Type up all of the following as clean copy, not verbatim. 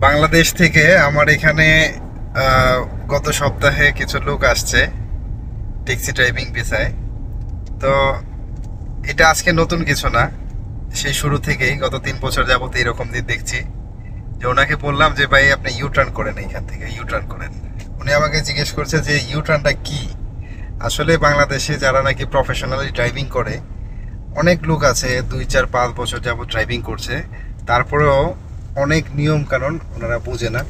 বাংলাদেশ থেকে আমার এখানে গত সপ্তাহে কিছু লোক আসছে ট্যাক্সি ড্রাইভিং পেশায়। তো এটা আজকে নতুন কিছু না, সেই শুরু থেকেই গত 3 বছর যাবত এরকম দিন দেখছি। যে ওনাকে বললাম যে ভাই আপনি ইউটার্ন করেন, এইখান থেকে ইউটার্ন করেন। উনি আমাকে জিজ্ঞেস করছে যে ইউটার্নটা কি। আসলে বাংলাদেশে যারা নাকি প্রফেশনালি ড্রাইভিং করে অনেক লোক আছে, 2, 4, 5 বছর যাবত ড্রাইভিং করছে, তারপরেও অনেক নিয়ম কানুন ওনারা বোঝে না।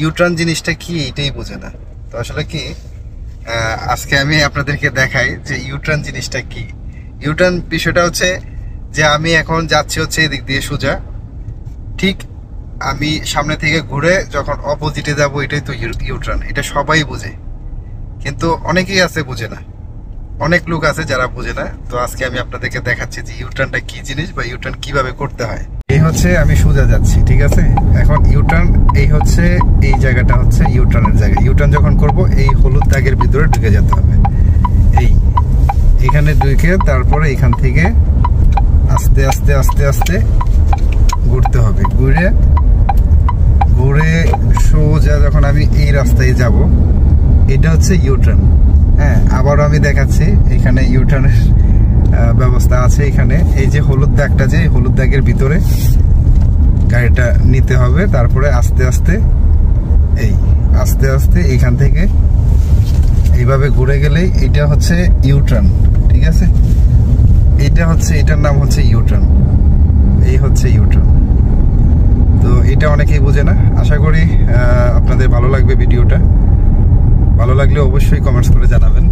ইউটার্ন জিনিসটা কি এটাই বোঝে না। তো আসলে কি আজকে আমি আপনাদেরকে দেখাই যে ইউটার্ন জিনিসটা কি। ইউটার্ন বিষয়টা হচ্ছে যে আমি এখন যাচ্ছি হচ্ছে এদিক দিয়ে সোজা, ঠিক আমি সামনে থেকে ঘুরে যখন অপোজিটে যাবো এটাই তো ইউটার্ন। এটা সবাই বোঝে, কিন্তু অনেকেই আছে বোঝে না, অনেক লোক আছে যারা বোঝে না। তো আজকে আমি আপনাদেরকে দেখাচ্ছি যে ইউটার্নটা কি জিনিস বা ইউটার্ন কিভাবে করতে হয়। এই হচ্ছে আমি সোজা যাচ্ছি, ঠিক আছে। এখন ইউটার্ন এই হচ্ছে, এই জায়গাটা হচ্ছে ইউটার্নের জায়গা। ইউটার্ন যখন করব এই হলুদ দাগের ভিতরে ঢুকে যেতে হবে। এইখানে ঢুকে তারপরে এখান থেকে আস্তে আস্তে আস্তে আস্তে ঘুরতে হবে। ঘুরে ঘুরে সোজা যখন আমি এই রাস্তায় যাব, এটা হচ্ছে ইউটার্ন। হ্যাঁ, আবারও আমি দেখাচ্ছি, এখানে ইউটার্নের ব্যবস্থা আছে। এখানে এই যে হলুদ দাগটা, যে হলুদ দাগের ভিতরে গাড়িটা নিতে হবে। তারপরে আস্তে আস্তে আস্তে আস্তে এখান থেকে এইভাবে ঘুরে গেলেই এটা হচ্ছে ইউটার্ন, ঠিক আছে। এটার নাম হচ্ছে ইউটার্ন। এই হচ্ছে ইউটার্ন। তো এটা অনেকেই বোঝে না। আশা করি আপনাদের ভালো লাগবে ভিডিওটা। ভালো লাগলে অবশ্যই কমেন্টস করে জানাবেন।